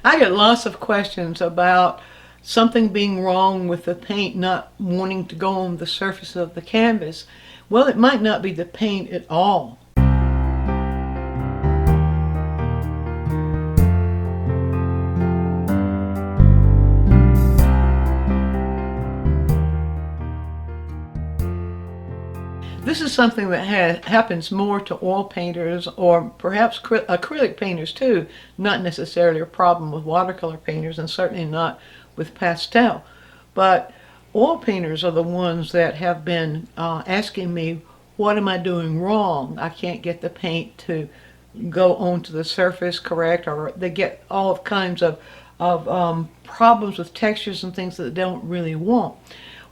I get lots of questions about something being wrong with the paint not wanting to go on the surface of the canvas. Well, it might not be the paint at all. This is something that happens more to oil painters or perhaps acrylic painters too, not necessarily a problem with watercolor painters and certainly not with pastel. But oil painters are the ones that have been asking me, what am I doing wrong? I can't get the paint to go onto the surface correct, or they get all kinds of problems with textures and things that they don't really want.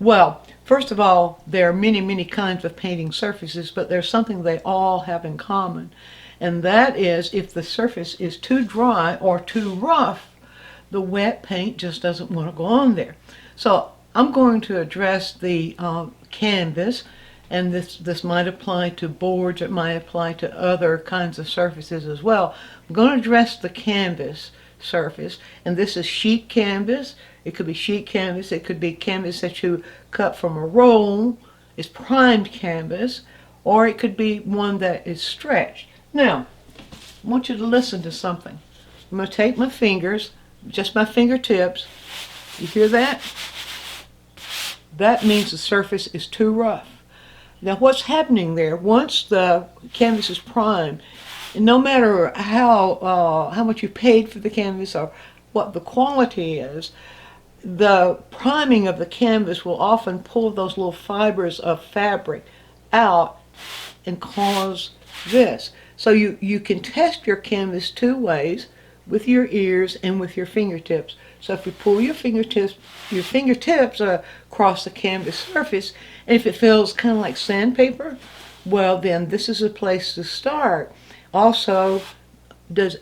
Well, first of all, there are many, many kinds of painting surfaces, but there's something they all have in common. And that is, if the surface is too dry or too rough, the wet paint just doesn't want to go on there. So I'm going to address the canvas, and this might apply to boards, it might apply to other kinds of surfaces as well. I'm going to address the canvas surface, and this is sheet canvas. It could be sheet canvas, it could be canvas that you cut from a roll, it's primed canvas, or it could be one that is stretched. Now, I want you to listen to something. I'm going to take my fingers, just my fingertips. You hear that? That means the surface is too rough. Now what's happening there, once the canvas is primed, and no matter how much you paid for the canvas or what the quality is, the priming of the canvas will often pull those little fibers of fabric out and cause this. So you can test your canvas two ways, with your ears and with your fingertips. So if you pull your fingertips across the canvas surface, and if it feels kind of like sandpaper, well then this is a place to start. Also,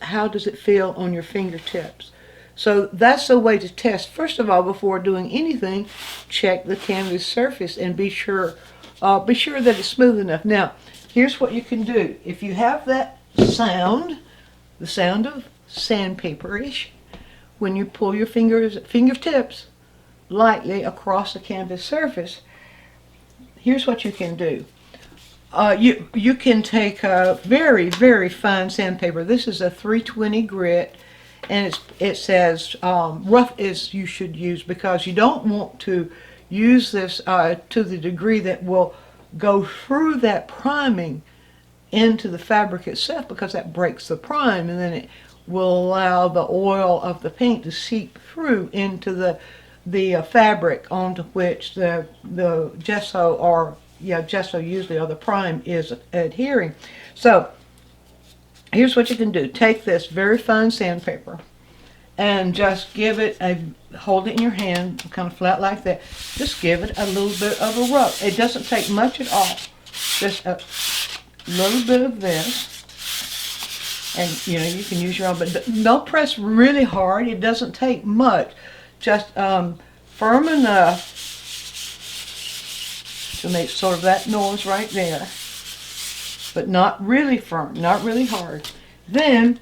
how does it feel on your fingertips? So that's a way to test. First of all, before doing anything, check the canvas surface and be sure that it's smooth enough. Now, here's what you can do. If you have that sound, the sound of sandpaper-ish, when you pull your fingertips lightly across the canvas surface, here's what you can do. You can take a very, very fine sandpaper. This is a 320 grit, and it says rough as you should use, because you don't want to use this to the degree that will go through that priming into the fabric itself, because that breaks the prime, and then it will allow the oil of the paint to seep through into the fabric onto which the gesso, or gesso usually, or the prime is adhering. So here's what you can do. Take this very fine sandpaper and just give it hold it in your hand, kind of flat like that. Just give it a little bit of a rub. It doesn't take much at all. Just a little bit of this. And you can use your own, but don't press really hard. It doesn't take much. Just firm enough to make sort of that noise right there, but not really firm, not really hard. Then,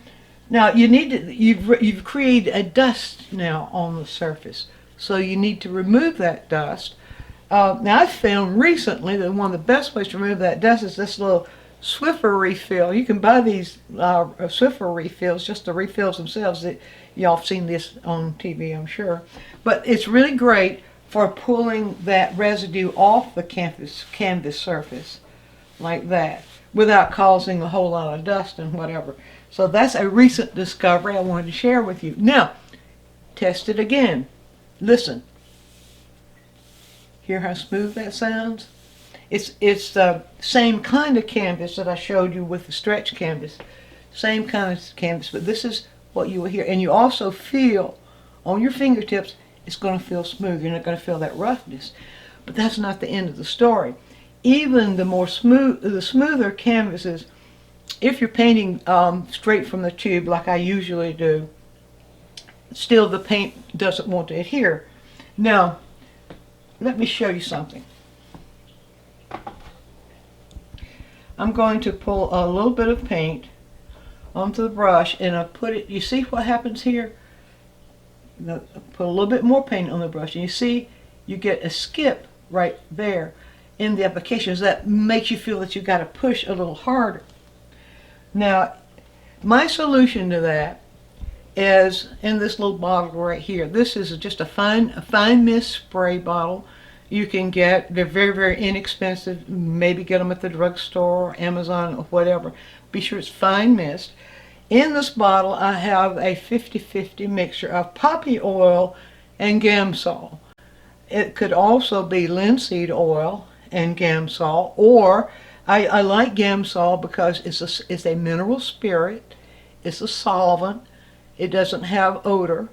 now you've created a dust now on the surface, so you need to remove that dust. Now I've found recently that one of the best ways to remove that dust is this little Swiffer refill. You can buy these Swiffer refills, just the refills themselves. Y'all have seen this on TV, I'm sure. But it's really great for pulling that residue off the canvas surface like that, without causing a whole lot of dust and whatever. So that's a recent discovery I wanted to share with you. Now, test it again. Listen. Hear how smooth that sounds? It's the same kind of canvas that I showed you with the stretch canvas. Same kind of canvas, but this is what you will hear. And you also feel on your fingertips, it's going to feel smooth. You're not going to feel that roughness. But that's not the end of the story. Even the smoother canvases, if you're painting straight from the tube like I usually do, still the paint doesn't want to adhere. Now, let me show you something. I'm going to pull a little bit of paint onto the brush, and I put it, you see what happens here? put a little bit more paint on the brush, and you see you get a skip right there in the applications that makes you feel that you got to push a little harder. Now, my solution to that is in this little bottle right here. This is just a fine mist spray bottle. You can get, they're very, very inexpensive. Maybe get them at the drugstore or Amazon or whatever. Be sure it's fine mist. In this bottle, I have a 50-50 mixture of poppy oil and Gamsol. It could also be linseed oil and Gamsol, or I like Gamsol because it's a mineral spirit. It's a solvent. It doesn't have odor.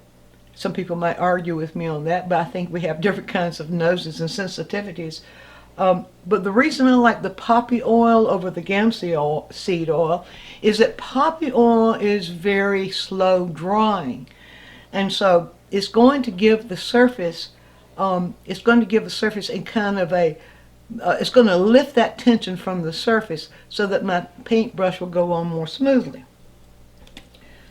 Some people might argue with me on that, but I think we have different kinds of noses and sensitivities. But the reason I like the poppy oil over the seed oil is that poppy oil is very slow drying. And so it's going to give the surface, a kind of a, it's going to lift that tension from the surface so that my paintbrush will go on more smoothly.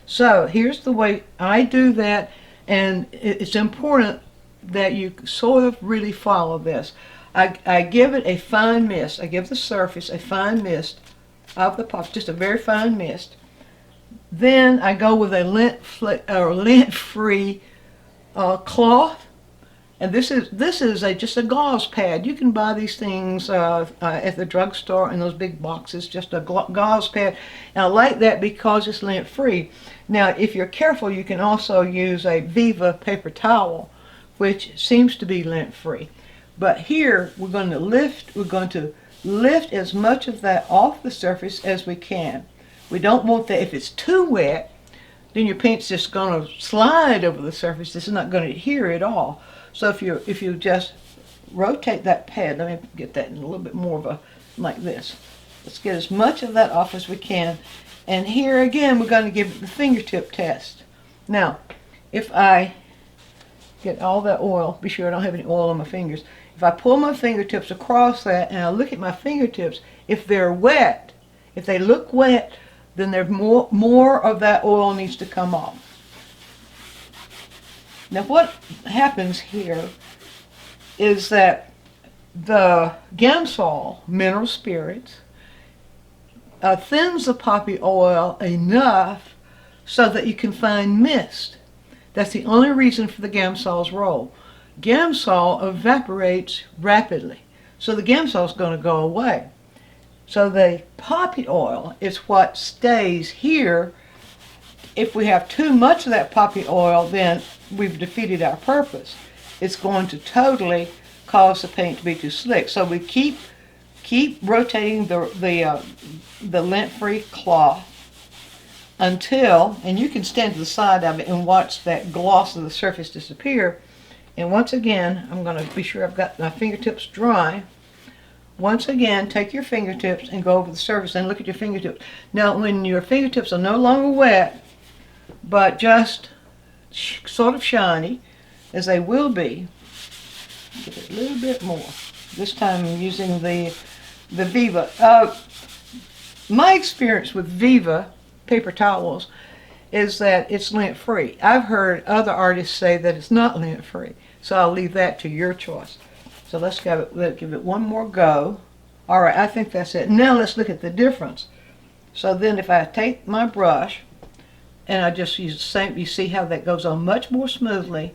So here's the way I do that, and it's important that you sort of really follow this. I give it a fine mist. I give the surface a fine mist of the puff, just a very fine mist. Then I go with a lint-free cloth, and this is just a gauze pad. You can buy these things at the drugstore in those big boxes, just a gauze pad. And I like that because it's lint-free. Now, if you're careful, you can also use a Viva paper towel, which seems to be lint-free. But here we're going to lift as much of that off the surface as we can. We don't want that. If it's too wet, then your paint's just going to slide over the surface. It's not going to adhere at all. So if you just rotate that pad, let me get that in a little bit more of a, like this. Let's get as much of that off as we can. And here again, we're going to give it the fingertip test. Now, if I get all that oil, be sure I don't have any oil on my fingers. If I pull my fingertips across that and I look at my fingertips, if they're wet, if they look wet, then there's more of that oil needs to come off. Now what happens here is that the Gamsol mineral spirits thins the poppy oil enough so that you can find mist. That's the only reason for the Gamsol's role. Gamsol evaporates rapidly, so the Gamsol is going to go away. So the poppy oil is what stays here. If we have too much of that poppy oil, then we've defeated our purpose. It's going to totally cause the paint to be too slick. So we keep rotating the lint-free cloth until, and you can stand to the side of it and watch that gloss of the surface disappear. And once again, I'm going to be sure I've got my fingertips dry. Once again, take your fingertips and go over the surface and look at your fingertips. Now, when your fingertips are no longer wet, but just sort of shiny, as they will be, give it a little bit more. This time I'm using the Viva. My experience with Viva paper towels is that it's lint-free. I've heard other artists say that it's not lint-free, so I'll leave that to your choice. So let's give it one more go. All right, I think that's it. Now let's look at the difference. So then if I take my brush and I just use the same, you see how that goes on much more smoothly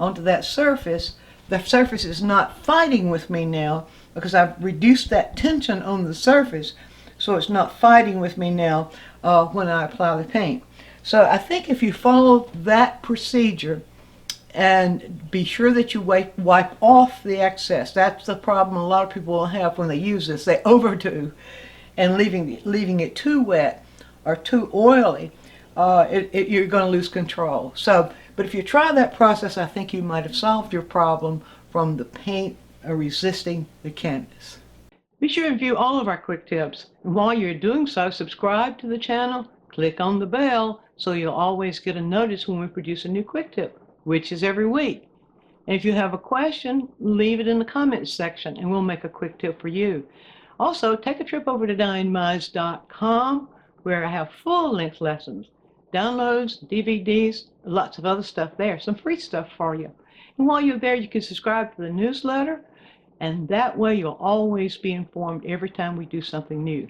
onto that surface. The surface is not fighting with me now because I've reduced that tension on the surface, so it's not fighting with me now when I apply the paint. So I think if you follow that procedure and be sure that you wipe off the excess. That's the problem a lot of people will have when they use this. They overdo, and leaving it too wet or too oily, you're going to lose control. So, but if you try that process, I think you might have solved your problem from the paint resisting the canvas. Be sure to view all of our quick tips. And while you're doing so, subscribe to the channel, click on the bell so you'll always get a notice when we produce a new quick tip, which is every week. And if you have a question, leave it in the comments section and we'll make a quick tip for you. Also, take a trip over to DianneMize.com where I have full-length lessons downloads, DVDs, lots of other stuff there, some free stuff for you. And while you're there, you can subscribe to the newsletter, and that way you'll always be informed every time we do something new.